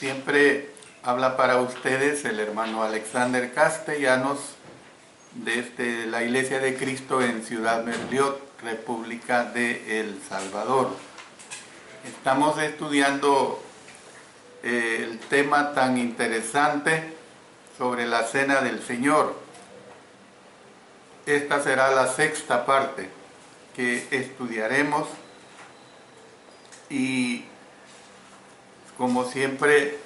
Siempre habla para ustedes el hermano Alexander Castellanos desde la Iglesia de Cristo en Ciudad Merliot, República de El Salvador. Estamos estudiando el tema tan interesante sobre la Cena del Señor. Esta será la sexta parte que estudiaremos y, como siempre,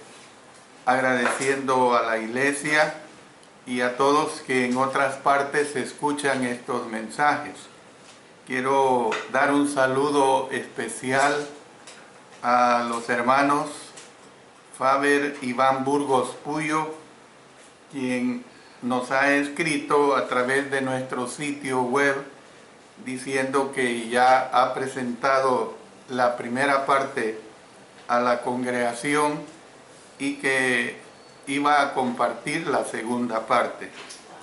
agradeciendo a la Iglesia y a todos que en otras partes escuchan estos mensajes. Quiero dar un saludo especial a los hermanos Faber Iván Burgos Puyo, quien nos ha escrito a través de nuestro sitio web diciendo que ya ha presentado la primera parte a la congregación y que iba a compartir la segunda parte.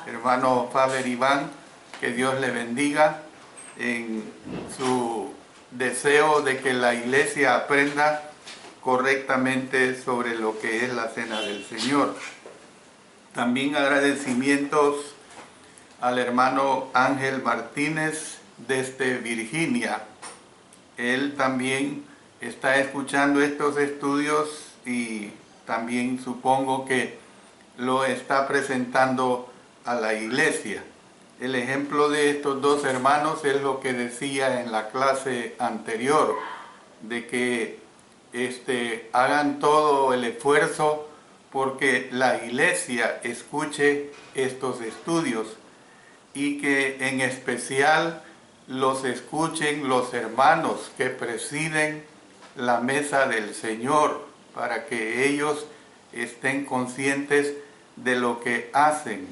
Hermano Faber Iván, que Dios le bendiga en su deseo de que la iglesia aprenda correctamente sobre lo que es la Cena del Señor. También agradecimientos al hermano Ángel Martínez desde Virginia. Él también está escuchando estos estudios y también supongo que lo está presentando a la iglesia. El ejemplo de estos dos hermanos es lo que decía en la clase anterior, de que hagan todo el esfuerzo porque la iglesia escuche estos estudios y que en especial los escuchen los hermanos que presiden la mesa del Señor, para que ellos estén conscientes de lo que hacen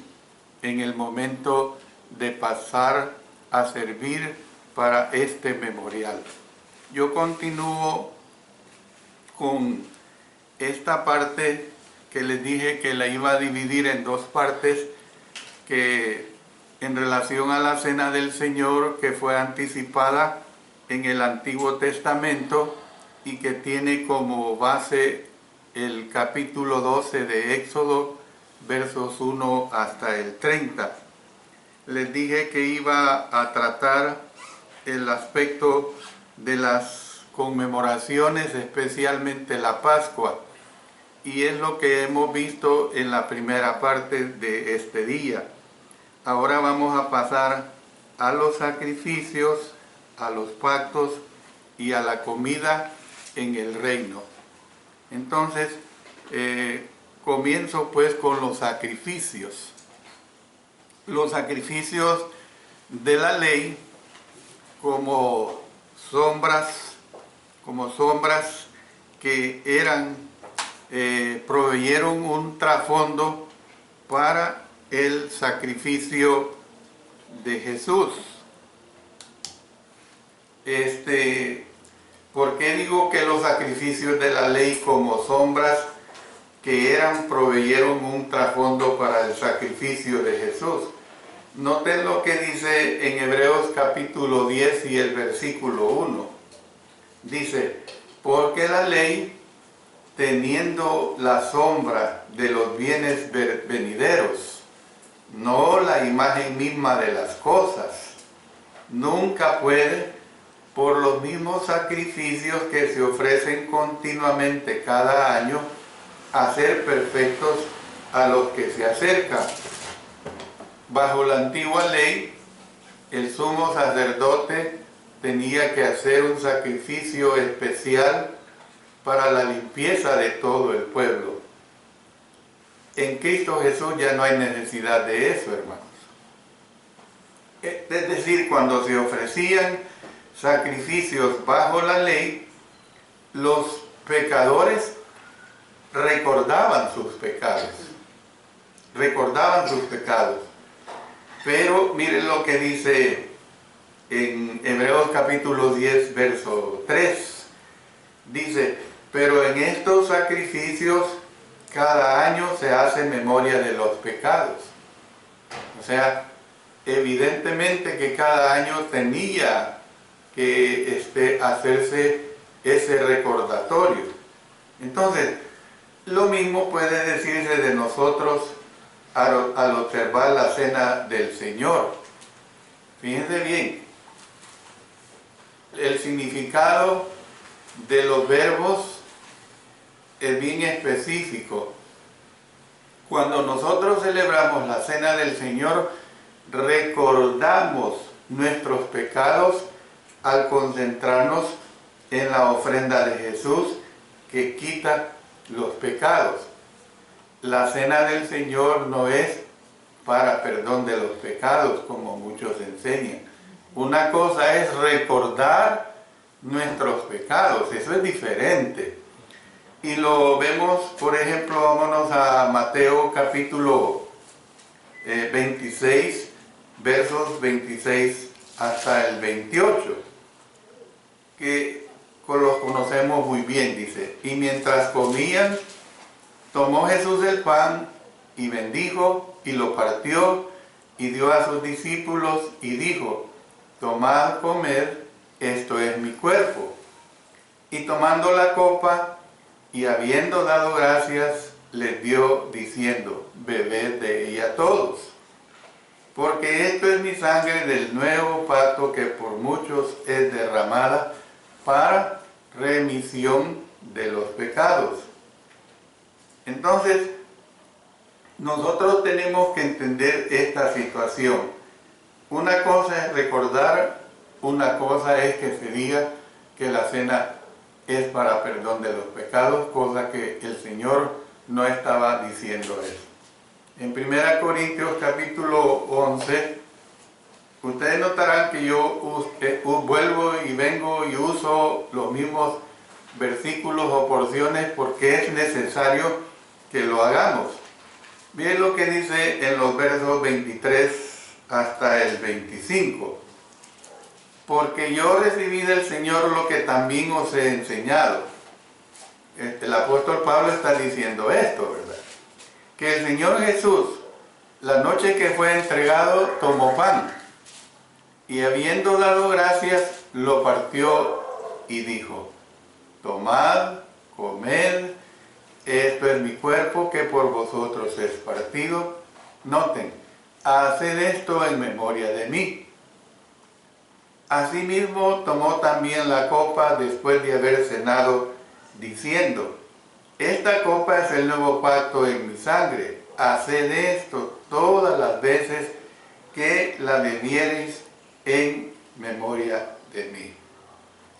en el momento de pasar a servir para este memorial. Yo continúo con esta parte que les dije que la iba a dividir en dos partes, que en relación a la Cena del Señor, que fue anticipada en el Antiguo Testamento y que tiene como base el capítulo 12 de Éxodo, versos 1 hasta el 30. Les dije que iba a tratar el aspecto de las conmemoraciones, especialmente la Pascua, y es lo que hemos visto en la primera parte de este día. Ahora vamos a pasar a los sacrificios, a los pactos y a la comida en el reino. Entonces, comienzo pues con los sacrificios. Los sacrificios de la ley como sombras que proveyeron un trasfondo para el sacrificio de Jesús. ¿Por qué digo que los sacrificios de la ley como sombras que proveyeron un trasfondo para el sacrificio de Jesús? Noten lo que dice en Hebreos capítulo 10 y el versículo 1. Dice, porque la ley, teniendo la sombra de los bienes venideros, no la imagen misma de las cosas, nunca puede, por los mismos sacrificios que se ofrecen continuamente cada año, hacer perfectos a los que se acercan. Bajo la antigua ley, el sumo sacerdote tenía que hacer un sacrificio especial para la limpieza de todo el pueblo. En Cristo Jesús ya no hay necesidad de eso, hermanos. Es decir, cuando se ofrecían sacrificios bajo la ley, los pecadores recordaban sus pecados. Pero miren lo que dice en Hebreos capítulo 10, verso 3. Dice, pero en estos sacrificios cada año se hace memoria de los pecados. O sea, evidentemente que cada año tenía que hacerse ese recordatorio. Entonces, Lo mismo puede decirse de nosotros al observar la cena del Señor. Fíjense bien, el significado de los verbos es bien específico. Cuando nosotros celebramos la cena del Señor, recordamos nuestros pecados al concentrarnos en la ofrenda de Jesús que quita los pecados. La cena del Señor no es para perdón de los pecados, como muchos enseñan. Una cosa es recordar nuestros pecados, eso es diferente. Y lo vemos, por ejemplo, vámonos a Mateo capítulo 26, versos 26 hasta el 28, que los conocemos muy bien, dice: y mientras comían, tomó Jesús el pan y bendijo y lo partió y dio a sus discípulos y dijo: tomad, comed, esto es mi cuerpo. Y tomando la copa y habiendo dado gracias, les dio diciendo: bebed de ella todos, porque esto es mi sangre del nuevo pacto que por muchos es derramada para remisión de los pecados. Entonces, nosotros tenemos que entender esta situación. Una cosa es recordar, una cosa es que se diga que la cena es para perdón de los pecados, cosa que el Señor no estaba diciendo eso. En 1 Corintios capítulo 11, ustedes notarán que yo vuelvo y vengo y uso los mismos versículos o porciones porque es necesario que lo hagamos. Miren lo que dice en los versos 23 hasta el 25. Porque yo recibí del Señor lo que también os he enseñado. El apóstol Pablo está diciendo esto, ¿verdad? Que el Señor Jesús, la noche que fue entregado, tomó pan y habiendo dado gracias, lo partió y dijo: tomad, comed, esto es mi cuerpo que por vosotros es partido. Noten, haced esto en memoria de mí. Asimismo tomó también la copa después de haber cenado, diciendo: esta copa es el nuevo pacto en mi sangre. Haced esto todas las veces que la bebiereis en memoria de mí.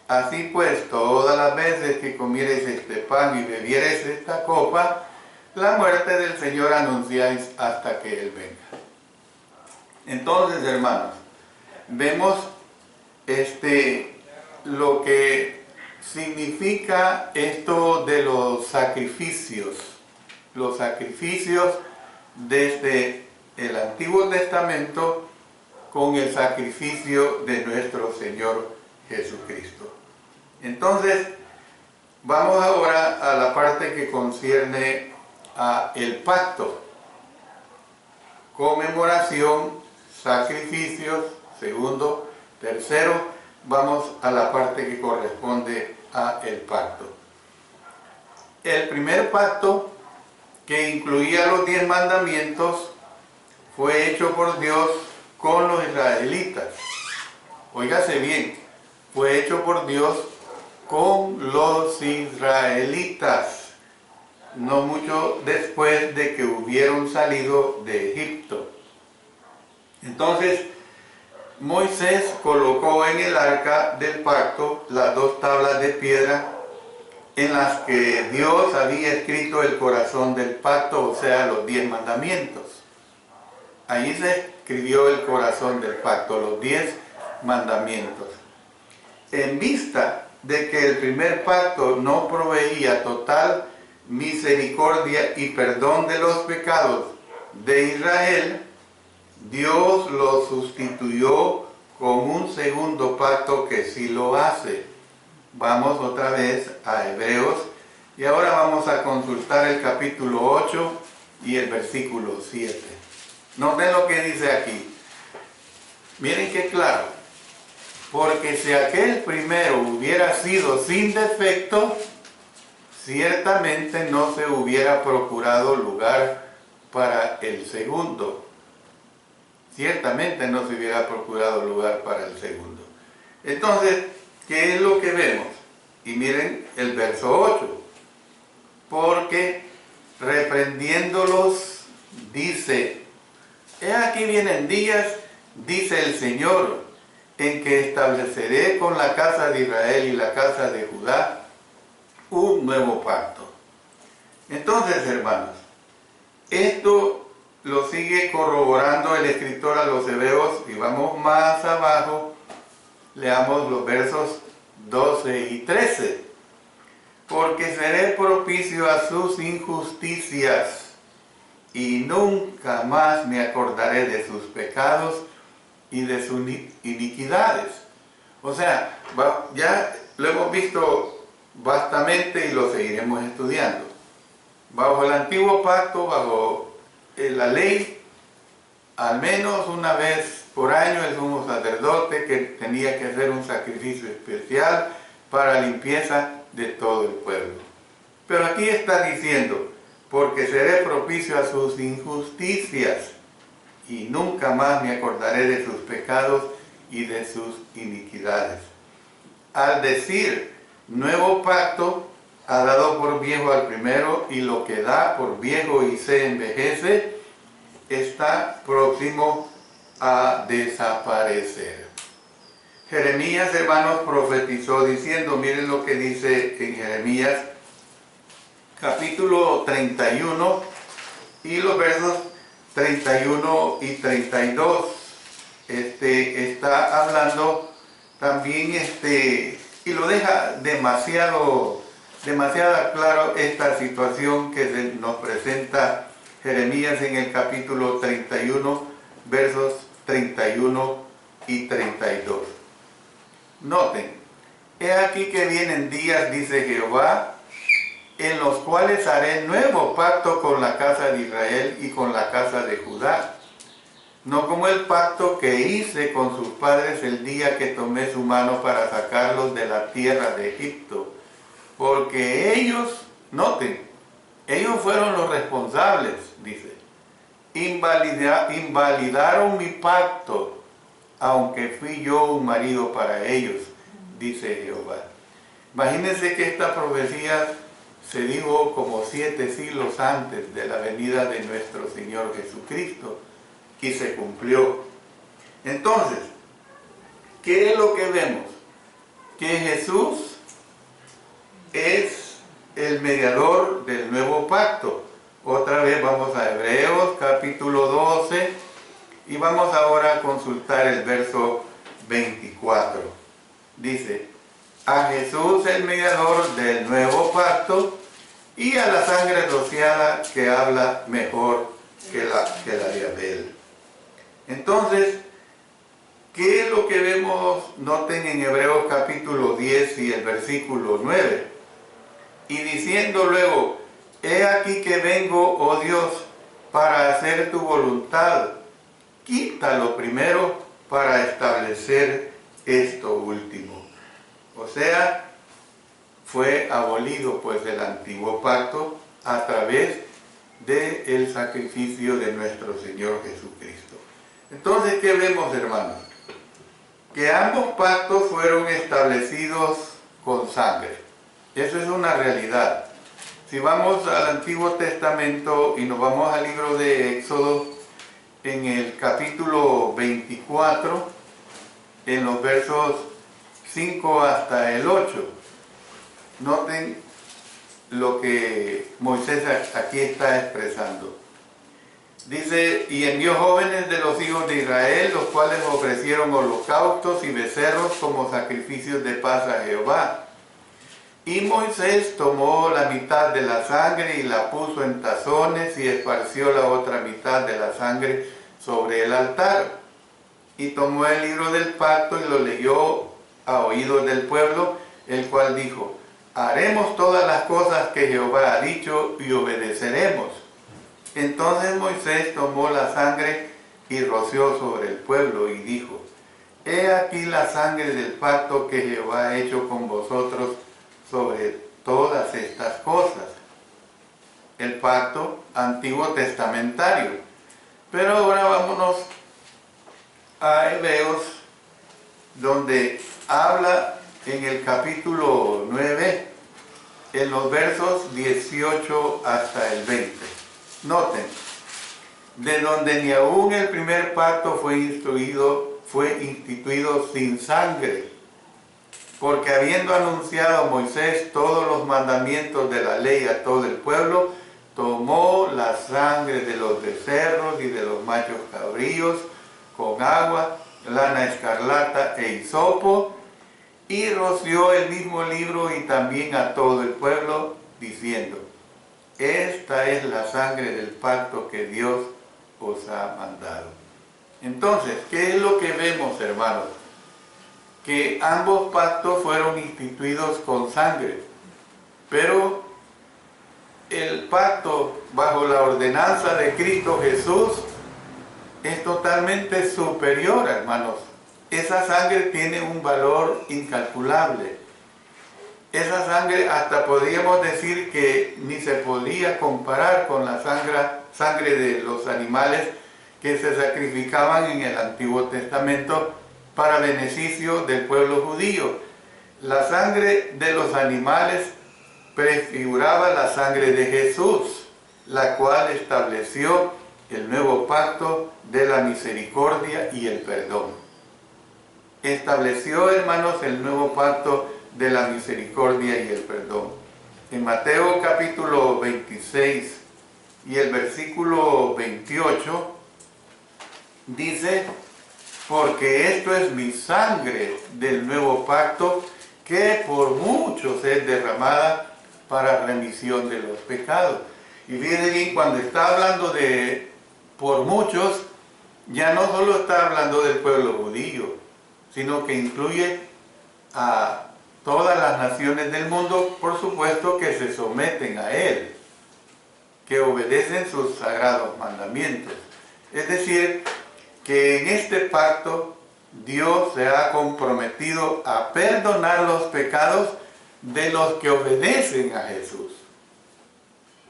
Así pues, todas las veces que comiereis este pan y bebiereis esta copa, la muerte del Señor anunciáis hasta que Él venga. Entonces, hermanos, vemos lo que significa esto de los sacrificios desde el Antiguo Testamento con el sacrificio de nuestro Señor Jesucristo. Entonces, vamos ahora a la parte que concierne a el pacto. Conmemoración, sacrificios, segundo. Tercero, vamos a la parte que corresponde a el pacto. El primer pacto, que incluía los 10 mandamientos, fue hecho por Dios con los israelitas. Óigase bien, fue hecho por Dios con los israelitas, no mucho después de que hubieron salido de Egipto. Entonces, Moisés colocó en el arca del pacto las 2 tablas de piedra en las que Dios había escrito el corazón del pacto, o sea, los 10 mandamientos. Allí se escribió el corazón del pacto, los 10 mandamientos. En vista de que el primer pacto no proveía total misericordia y perdón de los pecados de Israel, Dios lo sustituyó con un segundo pacto que sí lo hace. Vamos otra vez a Hebreos y ahora vamos a consultar el capítulo 8 y el versículo 7. Noten lo que dice aquí. Miren qué claro. Porque si aquel primero hubiera sido sin defecto, ciertamente no se hubiera procurado lugar para el segundo. Ciertamente no se hubiera procurado lugar para el segundo. Entonces, ¿qué es lo que vemos? Y miren el verso 8. Porque reprendiéndolos dice: he aquí vienen días, dice el Señor, en que estableceré con la casa de Israel y la casa de Judá un nuevo pacto. Entonces, hermanos, esto lo sigue corroborando el escritor a los Hebreos, y vamos más abajo, leamos los versos 12 y 13. Porque seré propicio a sus injusticias, y nunca más me acordaré de sus pecados y de sus iniquidades. O sea, ya lo hemos visto vastamente y lo seguiremos estudiando. Bajo el antiguo pacto, bajo la ley, al menos una vez por año el sumo sacerdote que tenía que hacer un sacrificio especial para limpieza de todo el pueblo. Pero aquí está diciendo: porque seré propicio a sus injusticias, y nunca más me acordaré de sus pecados y de sus iniquidades. Al decir nuevo pacto, ha dado por viejo al primero, y lo que da por viejo y se envejece, está próximo a desaparecer. Jeremías, hermanos, profetizó diciendo, miren lo que dice en Jeremías, capítulo 31, y los versos 31 y 32. Está hablando también, y lo deja demasiado claro esta situación que nos presenta Jeremías en el capítulo 31, versos 31 y 32. Noten: he aquí que vienen días, dice Jehová, en los cuales haré nuevo pacto con la casa de Israel y con la casa de Judá, no como el pacto que hice con sus padres el día que tomé su mano para sacarlos de la tierra de Egipto, porque ellos, noten, ellos fueron los responsables, dice, invalidaron mi pacto, aunque fui yo un marido para ellos, dice Jehová. Imagínense que esta profecía se dijo como 7 siglos antes de la venida de nuestro Señor Jesucristo, y se cumplió. Entonces, ¿qué es lo que vemos? Que Jesús es el mediador del nuevo pacto. Otra vez vamos a Hebreos capítulo 12 y vamos ahora a consultar el verso 24. Dice: a Jesús el mediador del nuevo pacto, y a la sangre rociada que habla mejor que la de Abel. Entonces, ¿qué es lo que vemos? Noten en Hebreos capítulo 10 y el versículo 9. Y diciendo luego: he aquí que vengo, oh Dios, para hacer tu voluntad. Quítalo primero para establecer esto último. O sea, fue abolido pues el antiguo pacto a través del sacrificio de nuestro Señor Jesucristo. Entonces, ¿qué vemos, hermanos? Que ambos pactos fueron establecidos con sangre. Eso es una realidad. Si vamos al Antiguo Testamento y nos vamos al libro de Éxodo, en el capítulo 24, en los versos 5 hasta el 8, noten lo que Moisés aquí está expresando. Dice: y envió jóvenes de los hijos de Israel, los cuales ofrecieron holocaustos y becerros como sacrificios de paz a Jehová. Y Moisés tomó la mitad de la sangre y la puso en tazones y esparció la otra mitad de la sangre sobre el altar. Y tomó el libro del pacto y lo leyó a oídos del pueblo, el cual dijo: haremos todas las cosas que Jehová ha dicho y obedeceremos. Entonces Moisés tomó la sangre y roció sobre el pueblo y dijo: he aquí la sangre del pacto que Jehová ha hecho con vosotros sobre todas estas cosas. El pacto antiguo testamentario. Pero ahora vámonos a Hebreos, donde habla en el capítulo 9, en los versos 18 hasta el 20. Noten, de donde ni aún el primer pacto fue instituido sin sangre, porque habiendo anunciado Moisés todos los mandamientos de la ley a todo el pueblo, tomó la sangre de los becerros y de los machos cabríos con agua, lana escarlata e hisopo, y roció el mismo libro y también a todo el pueblo, diciendo: esta es la sangre del pacto que Dios os ha mandado. Entonces, ¿qué es lo que vemos, hermanos? Que ambos pactos fueron instituidos con sangre, pero el pacto bajo la ordenanza de Cristo Jesús es totalmente superior, hermanos. Esa sangre tiene un valor incalculable. Esa sangre hasta podríamos decir que ni se podía comparar con la sangre de los animales que se sacrificaban en el Antiguo Testamento para beneficio del pueblo judío. La sangre de los animales prefiguraba la sangre de Jesús, la cual estableció el nuevo pacto de la misericordia y el perdón. Estableció, hermanos, el nuevo pacto de la misericordia y el perdón. En Mateo capítulo 26 y el versículo 28 dice: porque esto es mi sangre del nuevo pacto, que por muchos es derramada para remisión de los pecados. Y fíjense bien, cuando está hablando de por muchos, ya no solo está hablando del pueblo judío, sino que incluye a todas las naciones del mundo, por supuesto, que se someten a él, que obedecen sus sagrados mandamientos. Es decir, que en este pacto Dios se ha comprometido a perdonar los pecados de los que obedecen a Jesús.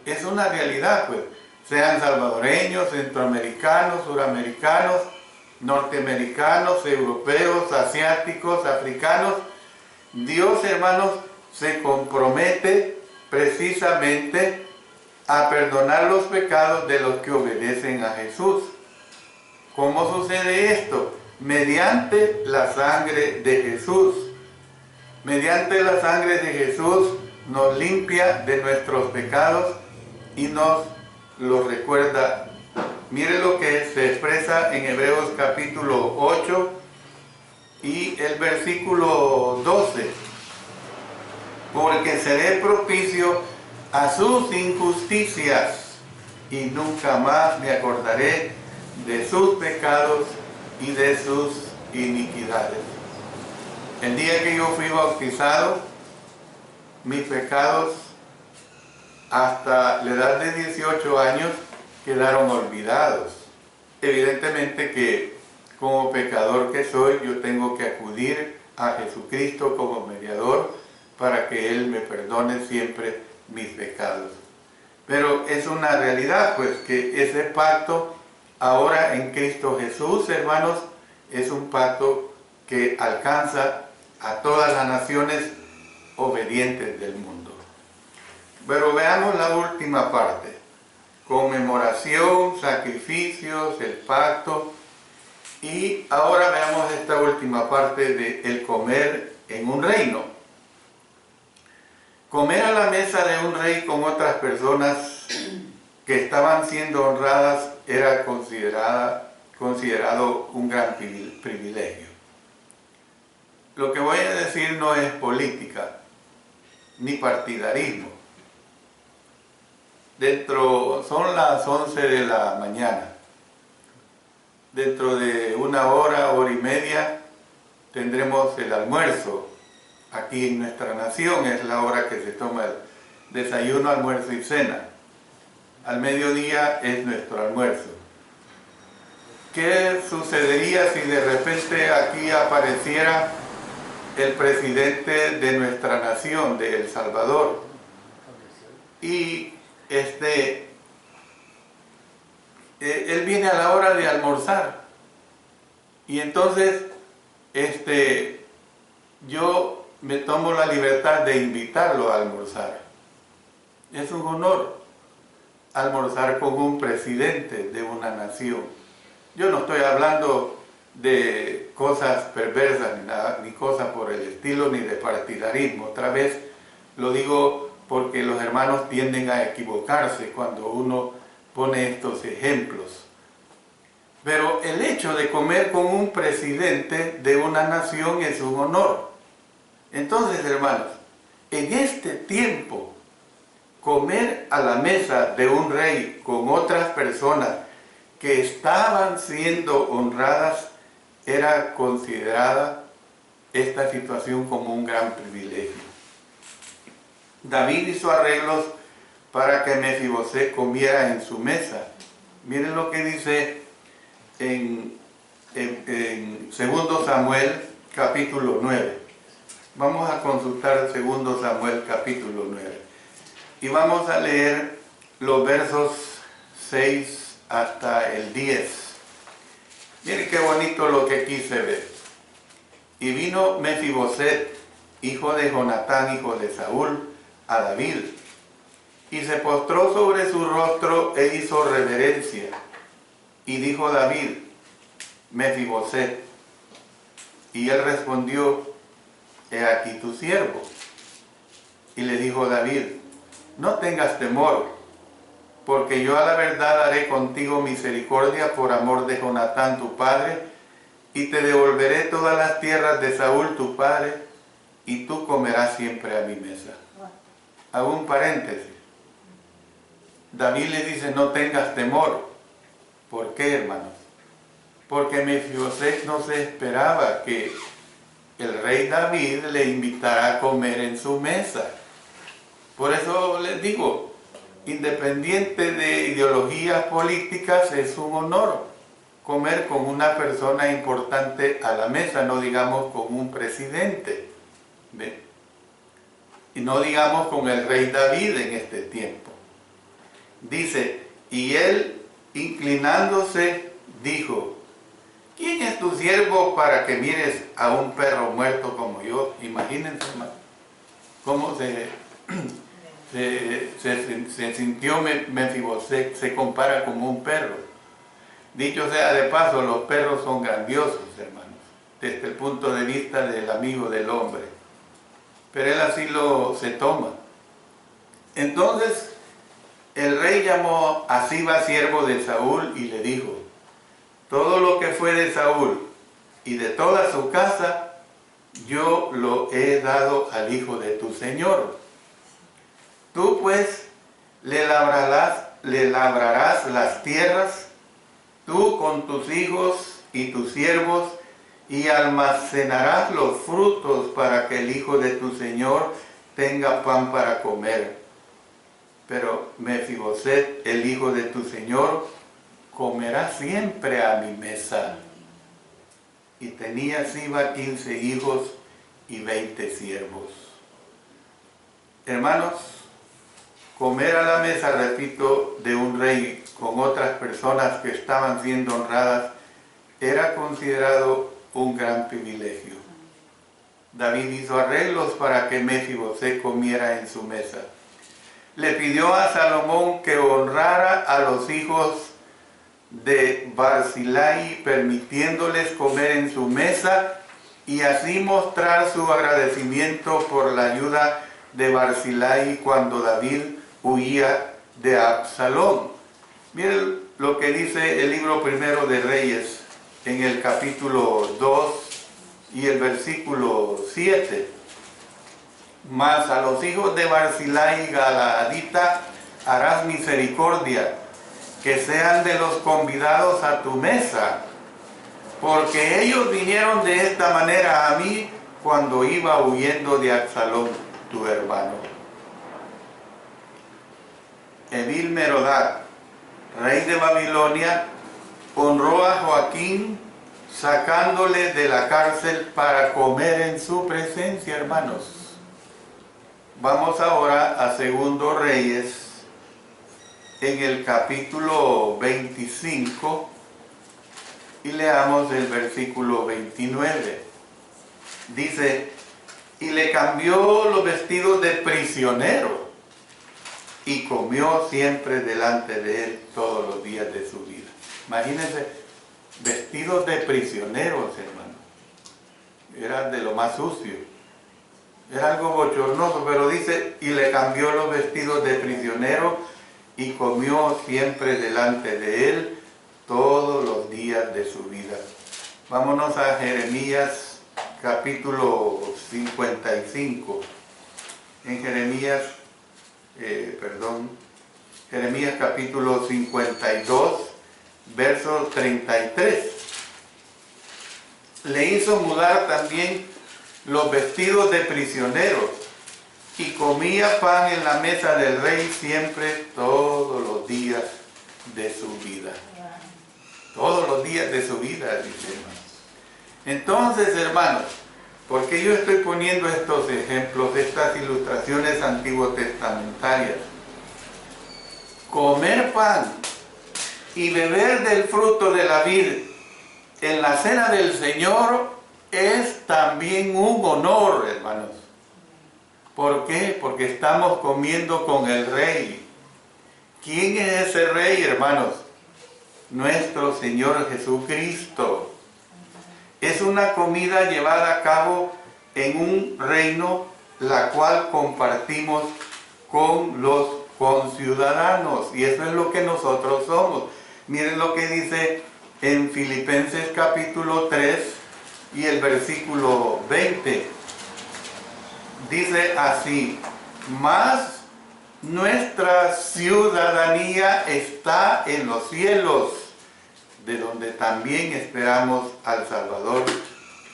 Es una realidad, pues, sean salvadoreños, centroamericanos, suramericanos, norteamericanos, europeos, asiáticos, africanos. Dios, hermanos, se compromete precisamente a perdonar los pecados de los que obedecen a Jesús. ¿Cómo sucede esto? Mediante la sangre de Jesús. Mediante la sangre de Jesús nos limpia de nuestros pecados y nos los recuerda. Mire lo que se expresa en Hebreos capítulo 8 y el versículo 12. Porque seré propicio a sus injusticias y nunca más me acordaré de sus pecados y de sus iniquidades. El día que yo fui bautizado, mis pecados hasta la edad de 18 años quedaron olvidados. Evidentemente que como pecador que soy, yo tengo que acudir a Jesucristo como mediador para que Él me perdone siempre mis pecados. Pero es una realidad, pues, que ese pacto ahora en Cristo Jesús, hermanos, es un pacto que alcanza a todas las naciones obedientes del mundo. Pero veamos la última parte: conmemoración, sacrificios, el pacto. Y ahora veamos esta última parte de el comer en un reino. Comer a la mesa de un rey con otras personas que estaban siendo honradas era considerado un gran privilegio. Lo que voy a decir no es política ni partidarismo. Son las 11 de la mañana. Dentro de una hora, hora y media, tendremos el almuerzo. Aquí en nuestra nación es la hora que se toma el desayuno, almuerzo y cena. Al mediodía es nuestro almuerzo. ¿Qué sucedería si de repente aquí apareciera el presidente de nuestra nación, de El Salvador? y él viene a la hora de almorzar. Y entonces yo me tomo la libertad de invitarlo a almorzar. Es un honor almorzar con un presidente de una nación. Yo no estoy hablando de cosas perversas ni nada, ni cosas por el estilo, ni de partidarismo. Otra vez lo digo porque los hermanos tienden a equivocarse cuando uno pone estos ejemplos. Pero el hecho de comer con un presidente de una nación es un honor. Entonces, hermanos, en este tiempo, comer a la mesa de un rey con otras personas que estaban siendo honradas, era considerada esta situación como un gran privilegio. David hizo arreglos para que Mefibosé comiera en su mesa. Miren lo que dice en 2 Samuel capítulo 9. Vamos a consultar 2 Samuel capítulo 9. Y vamos a leer los versos 6 hasta el 10. Miren qué bonito lo que aquí se ve. Y vino Mefiboset, hijo de Jonatán, hijo de Saúl, a David, y se postró sobre su rostro e hizo reverencia. Y dijo David: Mefiboset. Y él respondió: he aquí tu siervo. Y le dijo David: no tengas temor, porque yo a la verdad haré contigo misericordia por amor de Jonatán tu padre, y te devolveré todas las tierras de Saúl tu padre, y tú comerás siempre a mi mesa. Hago un paréntesis. David le dice: no tengas temor. ¿Por qué, hermanos? Porque Mefiboset no se esperaba que el rey David le invitara a comer en su mesa. Por eso les digo, independiente de ideologías políticas, es un honor comer con una persona importante a la mesa, no digamos con un presidente. ¿Ve? Y no digamos con el rey David en este tiempo. Dice: y él, inclinándose, dijo: ¿quién es tu siervo para que mires a un perro muerto como yo? Imagínense, hermano, cómo se sintió Mefiboset, se compara como un perro. Dicho sea de paso, los perros son grandiosos, hermanos, desde el punto de vista del amigo del hombre. Pero él así se toma. Entonces, el rey llamó a Siba, siervo de Saúl, y le dijo: todo lo que fue de Saúl y de toda su casa, yo lo he dado al hijo de tu señor. Tú pues le labrarás las tierras, tú con tus hijos y tus siervos, y almacenarás los frutos para que el hijo de tu señor tenga pan para comer. Pero Mefiboset, el hijo de tu señor, comerá siempre a mi mesa. Y tenía Siba 15 hijos y 20 siervos. Hermanos, comer a la mesa, repito, de un rey con otras personas que estaban siendo honradas, era considerado un gran privilegio. David hizo arreglos para que Mefiboset comiera en su mesa. Le pidió a Salomón que honrara a los hijos de Barzillai, permitiéndoles comer en su mesa, y así mostrar su agradecimiento por la ayuda de Barzillai cuando David huía de Absalón. Miren lo que dice el libro primero de Reyes en el capítulo 2 y el versículo 7. Mas a los hijos de Barzillai Galaadita harás misericordia, que sean de los convidados a tu mesa, porque ellos vinieron de esta manera a mí cuando iba huyendo de Absalón, tu hermano. Evil Merodach, rey de Babilonia, honró a Joaquín sacándole de la cárcel para comer en su presencia, hermanos. Vamos ahora a Segundo Reyes, en el capítulo 25, y leamos el versículo 29. Dice, y le cambió los vestidos de prisionero, y comió siempre delante de él todos los días de su vida. Imagínense, vestidos de prisioneros, hermano. Era de lo más sucio. Era algo bochornoso, pero dice, y le cambió los vestidos de prisionero y comió siempre delante de él todos los días de su vida. Vámonos a Jeremías capítulo 55. En Jeremías capítulo 52, verso 33. Le hizo mudar también los vestidos de prisioneros y comía pan en la mesa del rey siempre todos los días de su vida. Todos los días de su vida, dice, hermanos. Entonces, hermanos, ¿por qué yo estoy poniendo estos ejemplos, estas ilustraciones antiguo-testamentarias? Comer pan y beber del fruto de la vid en la cena del Señor es también un honor, hermanos. ¿Por qué? Porque estamos comiendo con el Rey. ¿Quién es ese Rey, hermanos? Nuestro Señor Jesucristo. Es una comida llevada a cabo en un reino, la cual compartimos con los conciudadanos. Y eso es lo que nosotros somos. Miren lo que dice en Filipenses capítulo 3 y el versículo 20. Dice así, mas nuestra ciudadanía está en los cielos, de donde también esperamos al Salvador,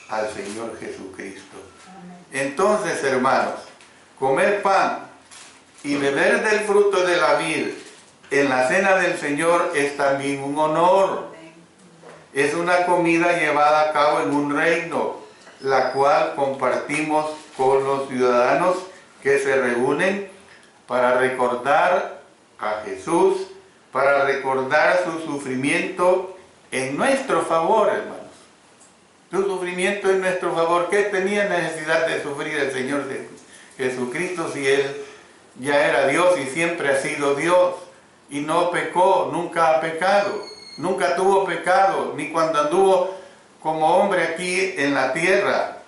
al Señor Jesucristo. Entonces, hermanos, comer pan y beber del fruto de la vid en la cena del Señor es también un honor. Es una comida llevada a cabo en un reino, la cual compartimos con los ciudadanos que se reúnen para recordar a Jesús, para recordar su sufrimiento en nuestro favor, hermanos. Su sufrimiento en nuestro favor. ¿Qué tenía necesidad de sufrir el Señor Jesucristo si Él ya era Dios y siempre ha sido Dios? Y no pecó, nunca ha pecado, nunca tuvo pecado, ni cuando anduvo como hombre aquí en la tierra.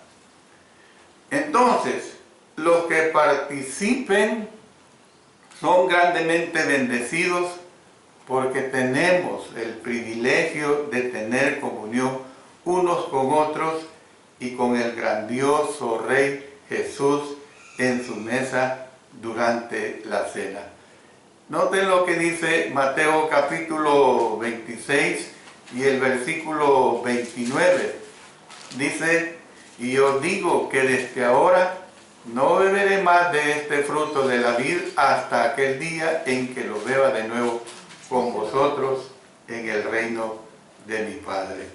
Entonces, los que participen son grandemente bendecidos porque tenemos el privilegio de tener comunión unos con otros y con el grandioso Rey Jesús en su mesa durante la cena. Noten lo que dice Mateo capítulo 26 y el versículo 29. Dice, y os digo que desde ahora no beberé más de este fruto de la vid hasta aquel día en que lo beba de nuevo con vosotros en el reino de mi Padre.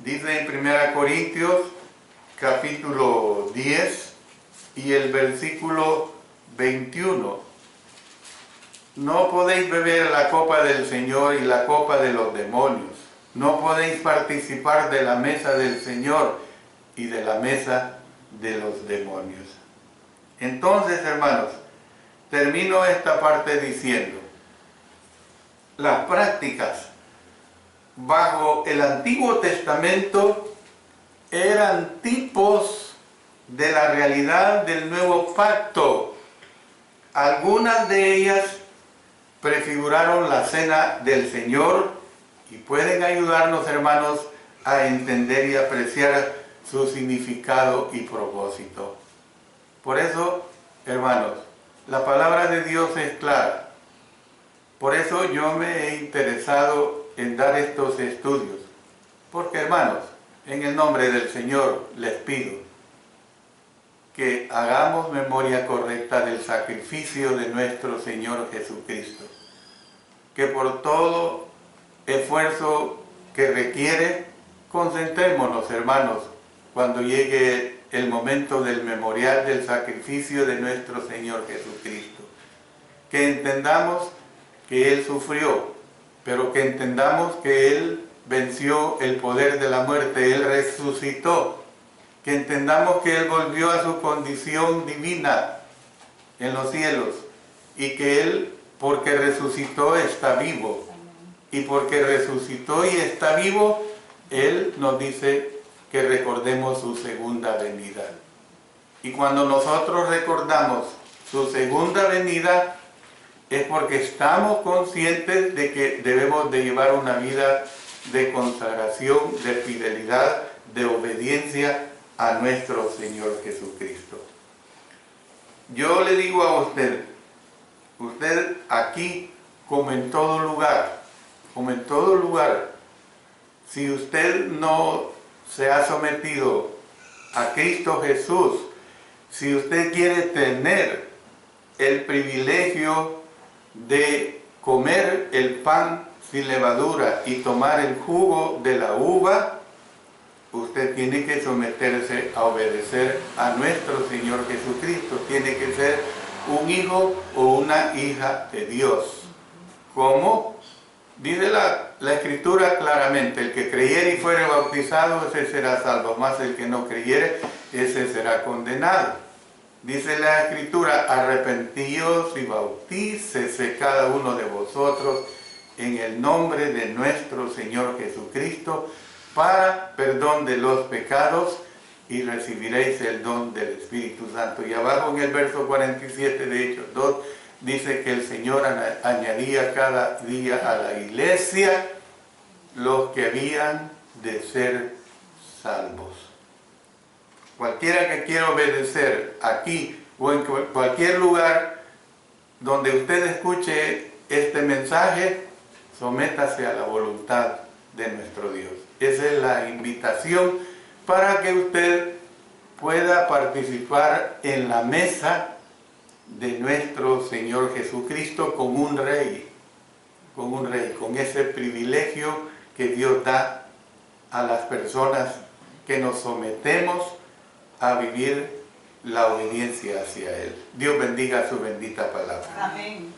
Dice en 1 Corintios capítulo 10 y el versículo 21. No podéis beber la copa del Señor y la copa de los demonios. No podéis participar de la mesa del Señor y de la mesa de los demonios. Entonces, hermanos, termino esta parte diciendo, las prácticas bajo el Antiguo Testamento eran tipos de la realidad del nuevo pacto. Algunas de ellas prefiguraron la cena del Señor y pueden ayudarnos, hermanos, a entender y apreciar su significado y propósito. Por eso, hermanos, la palabra de Dios es clara. Por eso yo me he interesado en dar estos estudios. Porque, hermanos, en el nombre del Señor les pido que hagamos memoria correcta del sacrificio de nuestro Señor Jesucristo. Que por todo esfuerzo que requiere, concentrémonos, hermanos, cuando llegue el momento del memorial del sacrificio de nuestro Señor Jesucristo. Que entendamos que Él sufrió, pero que entendamos que Él venció el poder de la muerte, Él resucitó. Que entendamos que Él volvió a su condición divina en los cielos y que Él, porque resucitó, está vivo. Y porque resucitó y está vivo, Él nos dice que recordemos su segunda venida. Y cuando nosotros recordamos su segunda venida, es porque estamos conscientes de que debemos de llevar una vida de consagración, de fidelidad, de obediencia a nuestro Señor Jesucristo. Yo le digo a usted aquí, como en todo lugar, si usted no se ha sometido a Cristo Jesús, si usted quiere tener el privilegio de comer el pan sin levadura y tomar el jugo de la uva, usted tiene que someterse a obedecer a nuestro Señor Jesucristo. Tiene que ser un hijo o una hija de Dios. ¿Cómo? Dice la Escritura claramente: el que creyere y fuere bautizado, ese será salvo, mas el que no creyere, ese será condenado. Dice la Escritura: arrepentíos y bautícese cada uno de vosotros en el nombre de nuestro Señor Jesucristo para perdón de los pecados y recibiréis el don del Espíritu Santo. Y abajo en el verso 47 de Hechos 2 dice que el Señor añadía cada día a la iglesia los que habían de ser salvos. Cualquiera que quiera obedecer aquí o en cualquier lugar donde usted escuche este mensaje, sométase a la voluntad de nuestro Dios. Esa es la invitación para que usted pueda participar en la mesa de nuestro Señor Jesucristo como un rey, con ese privilegio que Dios da a las personas que nos sometemos a vivir la obediencia hacia Él. Dios bendiga su bendita palabra. Amén.